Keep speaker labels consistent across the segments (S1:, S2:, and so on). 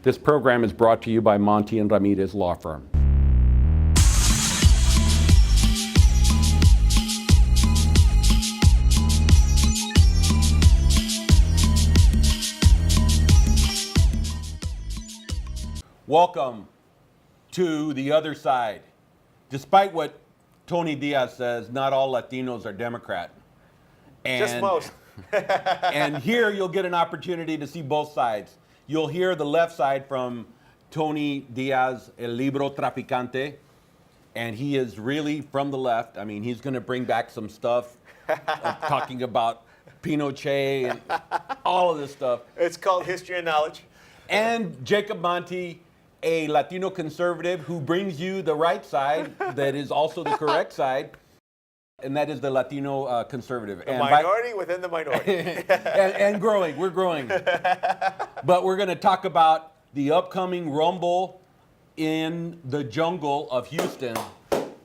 S1: This program is brought to you by Monty and Ramirez Law Firm. Welcome to the other side. Despite what Tony Diaz says, not all Latinos are Democrat.
S2: Just most.
S1: And here you'll get an opportunity to see both sides. You'll hear the left side from Tony Diaz, El Librotraficante, and he is really from the left. I mean, he's going to bring back some stuff talking about Pinochet and all of this stuff.
S2: It's called History and Knowledge.
S1: And Jacob Monty, a Latino conservative who brings you the right side that is also the correct side, and that is the Latino conservative.
S2: The minority within the minority.
S1: and growing, we're growing. But we're going to talk about the upcoming rumble in the jungle of Houston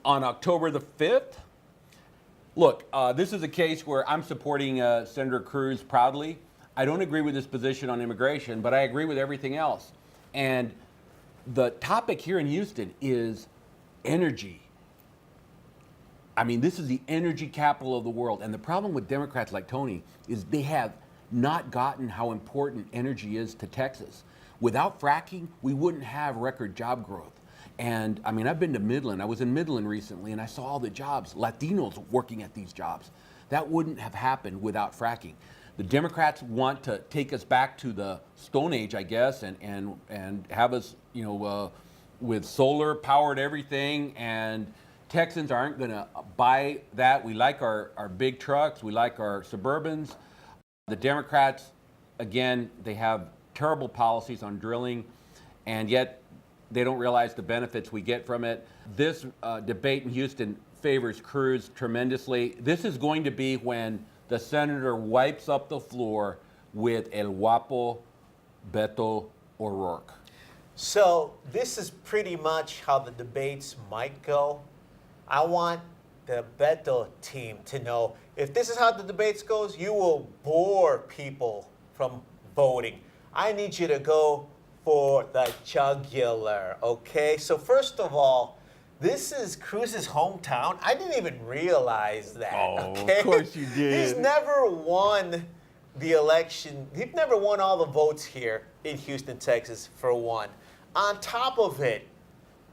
S1: on October the 5th. Look, this is a case where I'm supporting Senator Cruz proudly. I don't agree with his position on immigration, but I agree with everything else. And the topic here in Houston is energy. I mean, this is the energy capital of the world. And the problem with Democrats like Tony is they have not gotten how important energy is to Texas. Without fracking, we wouldn't have record job growth. And I mean, I've been to Midland. I was in Midland recently and I saw all the jobs, Latinos working at these jobs. That wouldn't have happened without fracking. The Democrats want to take us back to the Stone Age, I guess, and have us, with solar powered everything, and Texans aren't going to buy that. We like our big trucks. We like our Suburbans. The Democrats, again, they have terrible policies on drilling, and yet they don't realize the benefits we get from it. This debate in Houston favors Cruz tremendously. This is going to be when the senator wipes up the floor with El Guapo Beto O'Rourke.
S2: So this is pretty much how the debates might go. I want the Beto team to know if this is how the debates goes, you will bore people from voting. I need you to go for the jugular, okay? So first of all, this is Cruz's hometown. I didn't even realize that.
S1: Oh,
S2: okay?
S1: Of course you did.
S2: He's never won the election. He's never won all the votes here in Houston, Texas, for one. On top of it,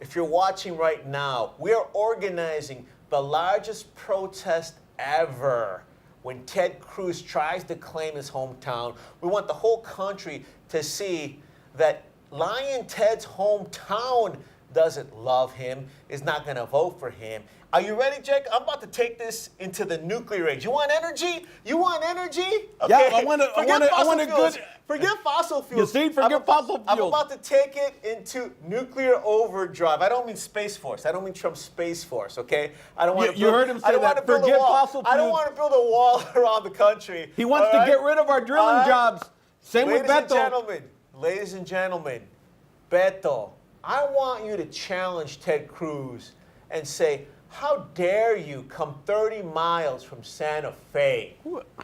S2: if you're watching right now, we are organizing the largest protest ever when Ted Cruz tries to claim his hometown. We want the whole country to see that Lion Ted's hometown doesn't love him, is not going to vote for him. Are you ready, Jake? I'm about to take this into the nuclear age. You want energy? You want energy? Okay.
S1: Yeah, I want a good.
S2: Forget fossil fuels.
S1: You see, forget fossil fuels.
S2: I'm about to take it into nuclear overdrive. I don't mean Space Force. I don't mean Trump's Space Force, okay? I don't want to.
S1: You heard him say that. Forget fossil fuels.
S2: I don't want to build a wall around the country.
S1: He wants to get rid of our drilling jobs. Same with Beto.
S2: Ladies and gentlemen, Beto, I want you to challenge Ted Cruz and say, how dare you come 30 miles from Santa Fe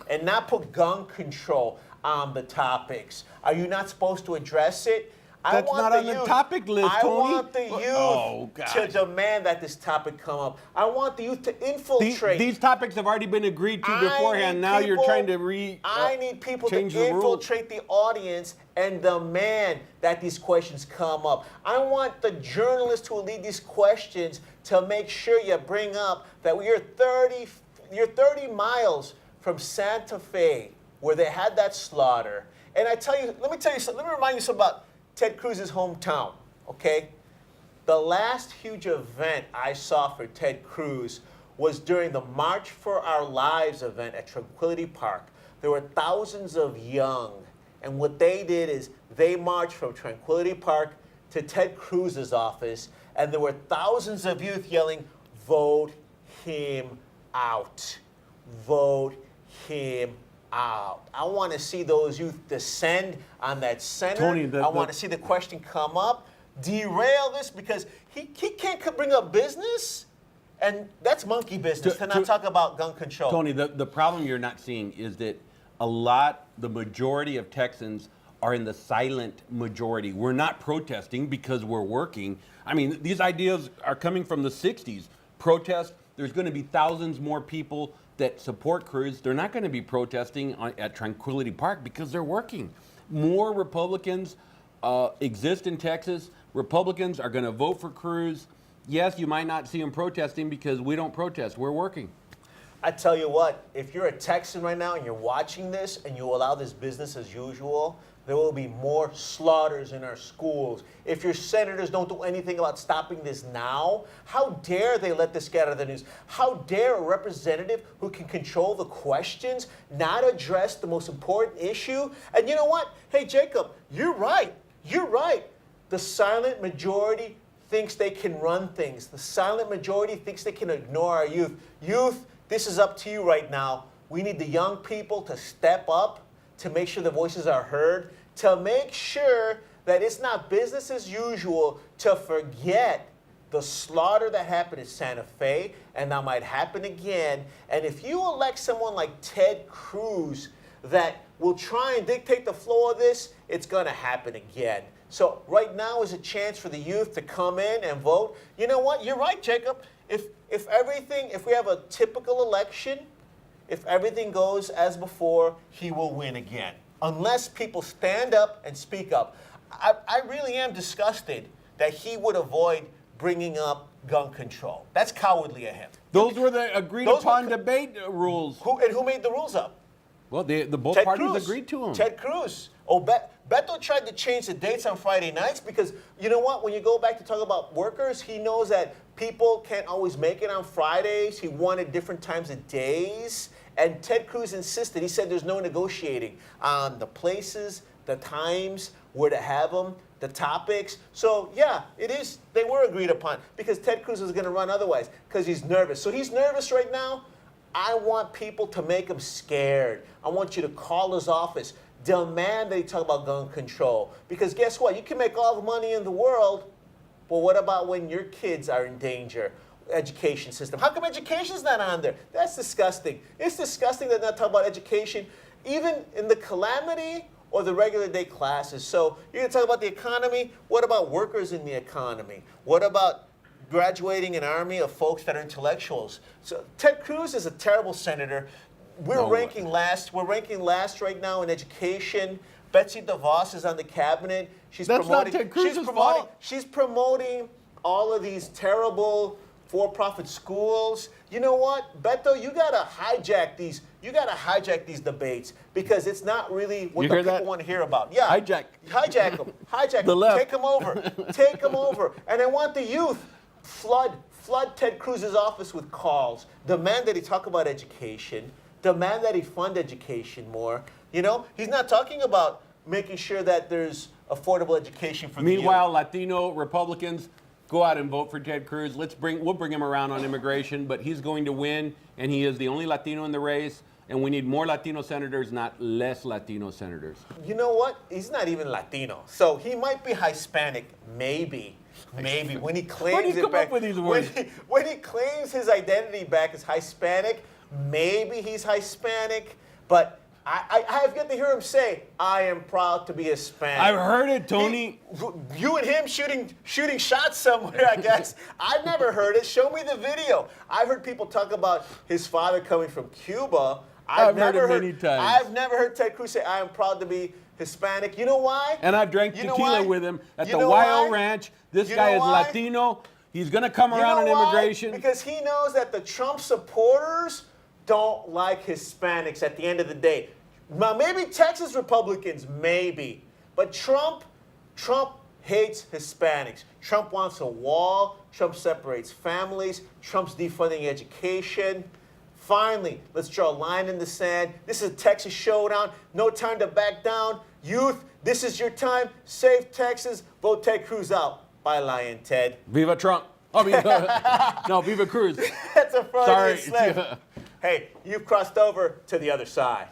S2: and not put gun control on the topics? Are you not supposed to address it?
S1: That's not on the topic list, Tony.
S2: I want the youth to demand that this topic come up. I want the youth to infiltrate.
S1: These topics have already been agreed to beforehand. Now you're trying to
S2: I need people to infiltrate the audience and demand that these questions come up. I want the journalists who lead these questions to make sure you bring up that you're 30 miles from Santa Fe, where they had that slaughter. And let me tell you something. Let me remind you something about Ted Cruz's hometown, okay? The last huge event I saw for Ted Cruz was during the March for Our Lives event at Tranquility Park. There were thousands of young, and what they did is they marched from Tranquility Park to Ted Cruz's office, and there were thousands of youth yelling, "Vote him out. Vote him out." I want to see those youth descend on that center.
S1: Tony,
S2: I want to see the question come up, derail this, because he can't bring up business, and that's monkey business to not talk about gun control.
S1: Tony, the problem you're not seeing is that the majority of Texans are in the silent majority. We're not protesting because we're working. I mean, these ideas are coming from the 60s. Protest, there's going to be thousands more people that support Cruz. They're not going to be protesting at Tranquility Park because they're working. More Republicans exist in Texas. Republicans are going to vote for Cruz. Yes, you might not see them protesting because we don't protest. We're working.
S2: I tell you what, if you're a Texan right now and you're watching this and you allow this business as usual, there will be more slaughters in our schools. If your senators don't do anything about stopping this now, how dare they let this get out of the news? How dare a representative who can control the questions not address the most important issue? And you know what? Hey, Jacob, you're right. You're right. The silent majority thinks they can run things. The silent majority thinks they can ignore our youth. Youth, this is up to you right now. We need the young people to step up, to make sure the voices are heard, to make sure that it's not business as usual, to forget the slaughter that happened in Santa Fe, and that might happen again. And if you elect someone like Ted Cruz that will try and dictate the flow of this, it's going to happen again. So right now is a chance for the youth to come in and vote. You know what? You're right, Jacob. If we have a typical election, if everything goes as before, he will win again. Unless people stand up and speak up. I really am disgusted that he would avoid bringing up gun control. That's cowardly of him.
S1: Those were the agreed upon debate rules.
S2: Who made the rules up?
S1: Well, both
S2: Ted
S1: parties
S2: Cruz.
S1: agreed to them.
S2: Ted Cruz. Oh, Beto tried to change the dates on Friday nights because, you know what, when you go back to talk about workers, he knows that people can't always make it on Fridays. He wanted different times of days. And Ted Cruz insisted. He said there's no negotiating on the places, the times, where to have them, the topics. So, yeah, it is. They were agreed upon because Ted Cruz was going to run otherwise because he's nervous. So he's nervous right now. I want people to make him scared. I want you to call his office. Demand that he talk about gun control. Because guess what? You can make all the money in the world, but what about when your kids are in danger? Education system. How come education's not on there? That's disgusting. It's disgusting that they're not talking about education, even in the calamity or the regular day classes. So you're going to talk about the economy. What about workers in the economy? What about graduating an army of folks that are intellectuals? So Ted Cruz is a terrible senator. We're ranking last. We're ranking last right now in education. Betsy DeVos is on the cabinet.
S1: That's not Ted Cruz's fault.
S2: She's promoting all of these terrible for-profit schools. You know what, Beto? You gotta hijack these. You gotta hijack these debates because it's not really what the people want to hear about. Yeah, hijack them. Hijack
S1: the
S2: them.
S1: Left.
S2: Take them over. Take them over. And I want the youth flood Ted Cruz's office with calls. Demand that he talk about education. Demand that he fund education more. You know, he's not talking about making sure that there's affordable education for the youth.
S1: Meanwhile, Latino Republicans go out and vote for Ted Cruz. We'll bring him around on immigration, but he's going to win, and he is the only Latino in the race. And we need more Latino senators, not less Latino senators.
S2: You know what? He's not even Latino, so he might be Hispanic, maybe. Maybe when he claims
S1: Where do you
S2: it
S1: come
S2: back,
S1: up with these words?
S2: When he claims his identity back as Hispanic, maybe he's Hispanic, but I have yet to hear him say, "I am proud to be Hispanic."
S1: I've heard it, Tony.
S2: You and him shooting shots somewhere, I guess. I've never heard it. Show me the video. I've heard people talk about his father coming from Cuba.
S1: I've heard it many times.
S2: I've never heard Ted Cruz say, "I am proud to be Hispanic." You know why?
S1: And I've drank tequila with him at the
S2: why?
S1: YO Ranch. This guy is Latino. He's going to come around on immigration.
S2: Because he knows that the Trump supporters don't like Hispanics at the end of the day. Now, maybe Texas Republicans, maybe. But Trump hates Hispanics. Trump wants a wall. Trump separates families. Trump's defunding education. Finally, let's draw a line in the sand. This is a Texas showdown. No time to back down. Youth, this is your time. Save Texas. Vote Ted Cruz out. Bye, Lion Ted.
S1: Viva Trump. Oh, Viva Cruz.
S2: That's a Freudian
S1: Sorry.
S2: slip. Hey, you've crossed over to the other side.